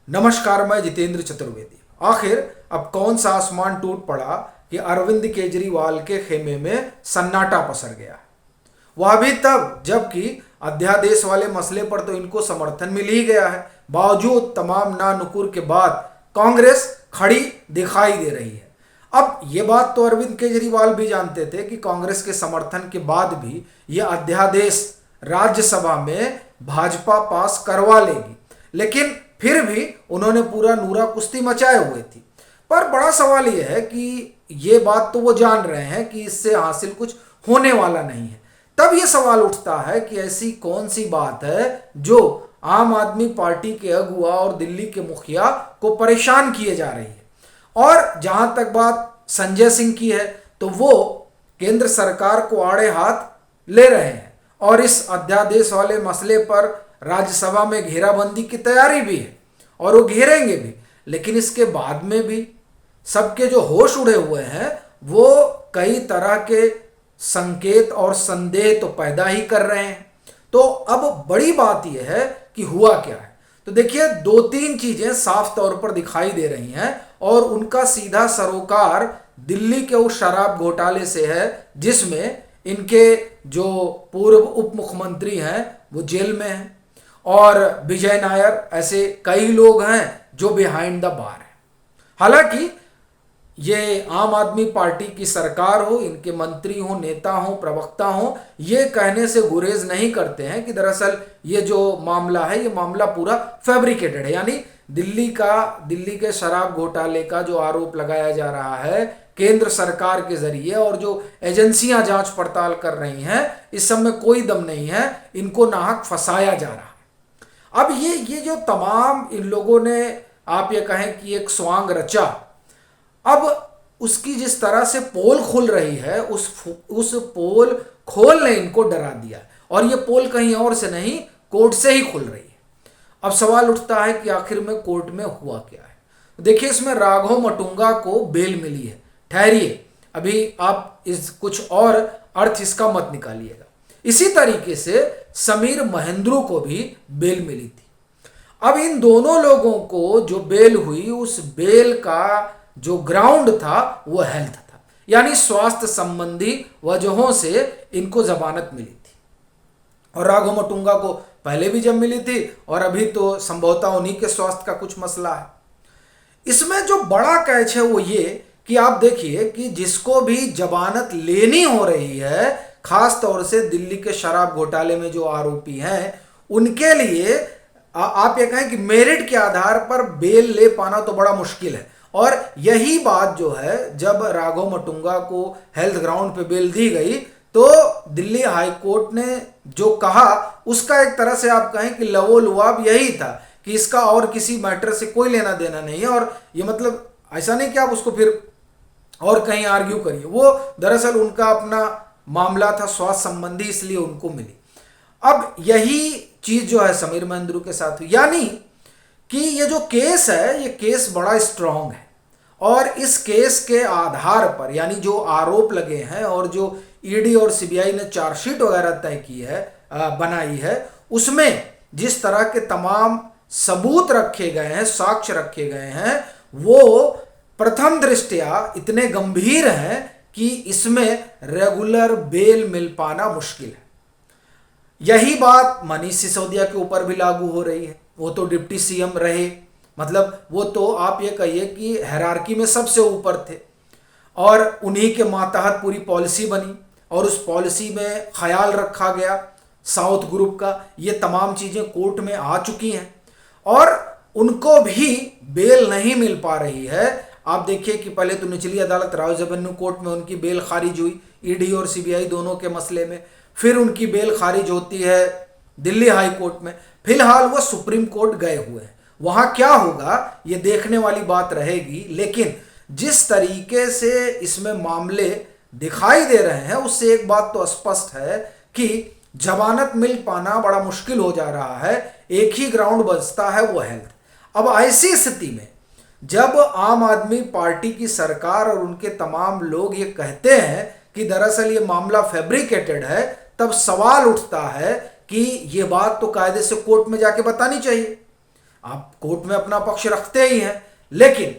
नमस्कार, मैं जितेंद्र चतुर्वेदी। आखिर अब कौन सा आसमान टूट पड़ा कि अरविंद केजरीवाल के खेमे में सन्नाटा पसर गया। वह भी तब जबकि अध्यादेश वाले मसले पर तो इनको समर्थन मिल ही गया है। बावजूद तमाम नानुकुर के बाद कांग्रेस खड़ी दिखाई दे रही है। अब ये बात तो अरविंद केजरीवाल भी जानते थे कि कांग्रेस के समर्थन के बाद भी ये अध्यादेश राज्यसभा में भाजपा पास करवा लेगी, लेकिन फिर भी उन्होंने पूरा नूरा कुश्ती मचाए हुए थी। पर बड़ा सवाल यह है कि ये बात तो वो जान रहे हैं कि इससे हासिल कुछ होने वाला नहीं है। तब ये सवाल उठता है कि ऐसी कौन सी बात है जो आम आदमी पार्टी के अगुआ और दिल्ली के मुखिया को परेशान किए जा रही है। और जहां तक बात संजय सिंह की है तो वो केंद्र सरकार को आड़े हाथ ले रहे हैं और इस अध्यादेश वाले मसले पर राज्यसभा में घेराबंदी की तैयारी भी है और वो घेरेंगे भी। लेकिन इसके बाद में भी सबके जो होश उड़े हुए हैं वो कई तरह के संकेत और संदेह तो पैदा ही कर रहे हैं। तो अब बड़ी बात यह है कि हुआ क्या है। तो देखिए, दो तीन चीजें साफ तौर पर दिखाई दे रही हैं और उनका सीधा सरोकार दिल्ली के उस शराब घोटाले से है जिसमें इनके जो पूर्व उप मुख्यमंत्री हैं वो जेल में हैं और विजय नायर, ऐसे कई लोग हैं जो बिहाइंड द बार है। हालांकि ये आम आदमी पार्टी की सरकार हो, इनके मंत्री हो, नेता हो, प्रवक्ता हो, ये कहने से गुरेज नहीं करते हैं कि दरअसल ये जो मामला है ये मामला पूरा फैब्रिकेटेड है। यानी दिल्ली के शराब घोटाले का जो आरोप लगाया जा रहा है केंद्र सरकार के जरिए और जो एजेंसियां जांच पड़ताल कर रही हैं, इस सब में कोई दम नहीं है, इनको नाहक फंसाया जा रहा है। अब ये जो तमाम इन लोगों ने, आप ये कहें कि एक स्वांग रचा, अब उसकी जिस तरह से पोल खुल रही है उस पोल खोल ने इनको डरा दिया और ये पोल कहीं और से नहीं, कोर्ट से ही खुल रही है। अब सवाल उठता है कि आखिर में कोर्ट में हुआ क्या है। देखिए, इसमें राघव मटुंगा को बेल मिली है। ठहरिए, अभी आप इस कुछ और अर्थ इसका मत निकालिएगा। इसी तरीके से समीर महेंद्रू को भी बेल मिली थी। अब इन दोनों लोगों को जो बेल हुई, उस बेल का जो ग्राउंड था वो हेल्थ था, यानी स्वास्थ्य संबंधी वजहों से इनको जमानत मिली थी। और राघव मटुंगा को पहले भी जब मिली थी और अभी तो संभवतः उन्हीं के स्वास्थ्य का कुछ मसला है। इसमें जो बड़ा कैच है वो ये कि आप देखिए कि जिसको भी जमानत लेनी हो रही है, खास तौर से दिल्ली के शराब घोटाले में जो आरोपी हैं, उनके लिए आप ये कहें कि मेरिट के आधार पर बेल ले पाना तो बड़ा मुश्किल है। और यही बात जो है, जब राघव मटुंगा को हेल्थ ग्राउंड पे बेल दी गई तो दिल्ली हाई कोर्ट ने जो कहा उसका एक तरह से आप कहें कि लवोलुआब यही था कि इसका और किसी मैटर से कोई लेना देना नहीं है। और ये मतलब ऐसा नहीं कि आप उसको फिर और कहीं आर्ग्यू करिए, वो दरअसल उनका अपना मामला था स्वास्थ्य संबंधी, इसलिए उनको मिली। अब यही चीज जो है समीर महेंद्रू के साथ हुई, यानी कि ये जो केस है ये केस बड़ा स्ट्रांग है और इस केस के आधार पर, यानी जो आरोप लगे हैं और जो ईडी और सीबीआई ने चार्जशीट वगैरह तय की है, बनाई है, उसमें जिस तरह के तमाम सबूत रखे गए हैं, साक्ष्य रखे गए हैं, वो प्रथम दृष्टया इतने गंभीर हैं कि इसमें रेगुलर बेल मिल पाना मुश्किल है। यही बात मनीष सिसोदिया के ऊपर भी लागू हो रही है। वो तो डिप्टी सीएम रहे, मतलब वो तो आप ये कहिए कि हायरार्की में सबसे ऊपर थे और उन्हीं के मातहत पूरी पॉलिसी बनी और उस पॉलिसी में ख्याल रखा गया साउथ ग्रुप का। ये तमाम चीज़ें कोर्ट में आ चुकी हैं और उनको भी बेल नहीं मिल पा रही है। आप देखिए कि पहले तो निचली अदालत राउज एवेन्यू कोर्ट में उनकी बेल खारिज हुई, ईडी और सीबीआई दोनों के मसले में, फिर उनकी बेल खारिज होती है दिल्ली हाई कोर्ट में, फिलहाल वो सुप्रीम कोर्ट गए हुए हैं। वहां क्या होगा ये देखने वाली बात रहेगी, लेकिन जिस तरीके से इसमें मामले दिखाई दे रहे हैं उससे एक बात तो स्पष्ट है कि जमानत मिल पाना बड़ा मुश्किल हो जा रहा है। एक ही ग्राउंड बचता है, वो हेल्थ। अब ऐसी स्थिति में जब आम आदमी पार्टी की सरकार और उनके तमाम लोग ये कहते हैं कि दरअसल ये मामला फैब्रिकेटेड है, तब सवाल उठता है कि ये बात तो कायदे से कोर्ट में जाके बतानी चाहिए। आप कोर्ट में अपना पक्ष रखते ही हैं, लेकिन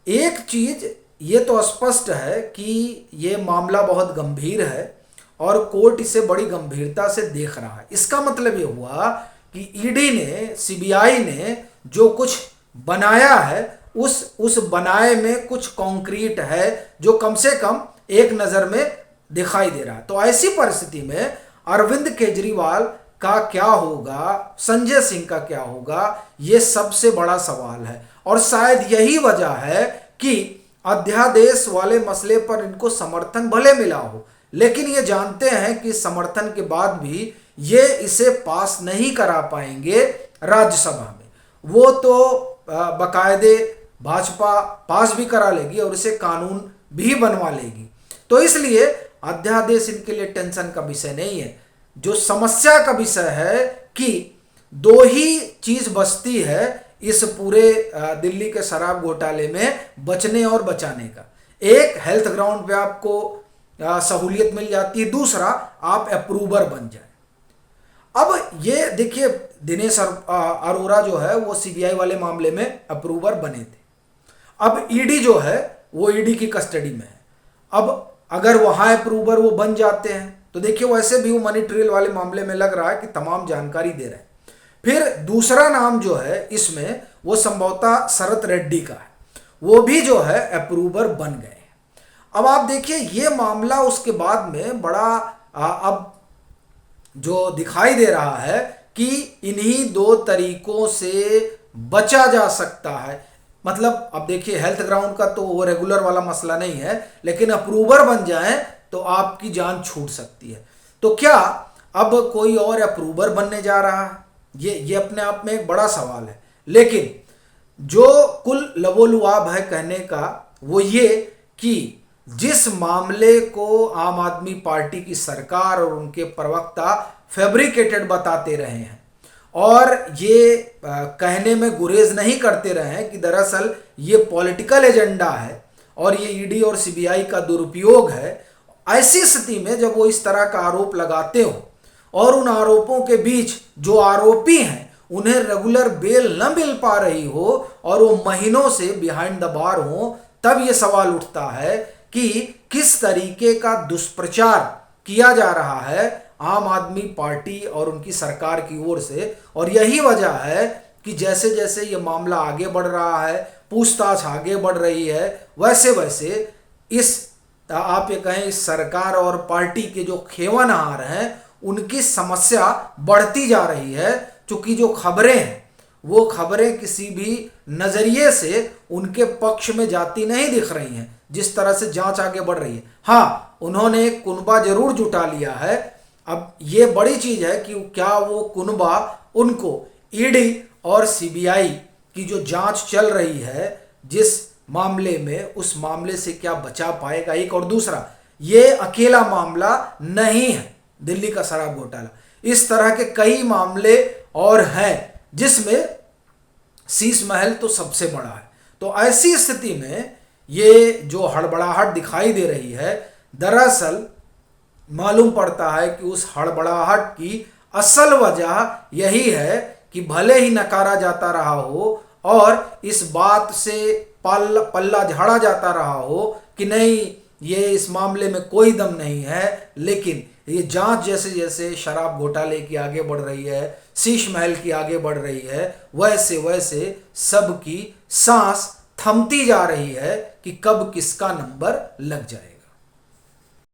एक चीज ये तो स्पष्ट है कि ये मामला बहुत गंभीर है और कोर्ट इसे बड़ी गंभीरता से देख रहा है। इसका मतलब ये हुआ कि ईडी ने, सीबीआई ने जो कुछ बनाया है उस बनाए में कुछ कॉन्क्रीट है जो कम से कम एक नज़र में दिखाई दे रहा है। तो ऐसी परिस्थिति में अरविंद केजरीवाल का क्या होगा, संजय सिंह का क्या होगा, ये सबसे बड़ा सवाल है। और शायद यही वजह है कि अध्यादेश वाले मसले पर इनको समर्थन भले मिला हो, लेकिन ये जानते हैं कि समर्थन के बाद भी ये इसे पास नहीं करा पाएंगे राज्यसभा में। वो तो बकायदे भाजपा पास भी करा लेगी और इसे कानून भी बनवा लेगी। तो इसलिए अध्यादेश इनके लिए टेंशन का विषय नहीं है। जो समस्या का विषय है कि दो ही चीज बचती है इस पूरे दिल्ली के शराब घोटाले में बचने और बचाने का। एक, हेल्थ ग्राउंड पे आपको सहूलियत मिल जाती है, दूसरा आप अप्रूवर बन जाए। अब ये देखिए, दिनेश अरोड़ा जो है वो सीबीआई वाले मामले में अप्रूवर बने थे। अब ईडी जो है वो ईडी की कस्टडी में है। अब अगर वहां अप्रूवर वो बन जाते हैं तो देखिए वैसे भी वो मनी ट्रेल वाले मामले में लग रहा है कि तमाम जानकारी दे रहे हैं। फिर दूसरा नाम जो है इसमें वो संभवतः शरत रेड्डी का है, वो भी जो है अप्रूवर बन गए। अब आप देखिए ये मामला उसके बाद में बड़ा अब जो दिखाई दे रहा है कि इन्हीं दो तरीकों से बचा जा सकता है। मतलब अब देखिए, हेल्थ ग्राउंड का तो वो रेगुलर वाला मसला नहीं है, लेकिन अप्रूवर बन जाए तो आपकी जान छूट सकती है। तो क्या अब कोई और अप्रूवर बनने जा रहा है? ये अपने आप में एक बड़ा सवाल है। लेकिन जो कुल लबोलुआब है कहने का वो ये कि जिस मामले को आम आदमी पार्टी की सरकार और उनके प्रवक्ता फैब्रिकेटेड बताते रहे हैं और ये कहने में गुरेज नहीं करते रहे हैं कि दरअसल ये पॉलिटिकल एजेंडा है और ये ईडी और सीबीआई का दुरुपयोग है, ऐसी स्थिति में जब वो इस तरह का आरोप लगाते हो और उन आरोपों के बीच जो आरोपी हैं उन्हें रेगुलर बेल न मिल पा रही हो और वो महीनों से बिहाइंड द बार हो, तब ये सवाल उठता है कि किस तरीके का दुष्प्रचार किया जा रहा है आम आदमी पार्टी और उनकी सरकार की ओर से। और यही वजह है कि जैसे जैसे ये मामला आगे बढ़ रहा है, पूछताछ आगे बढ़ रही है, वैसे वैसे इस आप ये कहें इस सरकार और पार्टी के जो खेवानहार हैं उनकी समस्या बढ़ती जा रही है। चूंकि जो खबरें हैं वो खबरें किसी भी नजरिए से उनके पक्ष में जाती नहीं दिख रही हैं जिस तरह से जांच आगे बढ़ रही है। हाँ, उन्होंने एक कुनबा जरूर जुटा लिया है। अब ये बड़ी चीज है कि क्या वो कुनबा उनको ईडी और सीबीआई की जो जांच चल रही है जिस मामले में, उस मामले से क्या बचा पाएगा। एक और दूसरा, ये अकेला मामला नहीं है दिल्ली का शराब घोटाला, इस तरह के कई मामले और हैं जिसमें शीश महल तो सबसे बड़ा है। तो ऐसी स्थिति में ये जो हड़बड़ाहट दिखाई दे रही है, दरअसल मालूम पड़ता है कि उस हड़बड़ाहट की असल वजह यही है कि भले ही नकारा जाता रहा हो और इस बात से पल्ला झाड़ा जाता रहा हो कि नहीं ये इस मामले में कोई दम नहीं है, लेकिन ये जांच जैसे जैसे शराब घोटाले की आगे बढ़ रही है, शीश महल की आगे बढ़ रही है, वैसे वैसे सबकी सांस थमती जा रही है कि कब किसका नंबर लग जाए।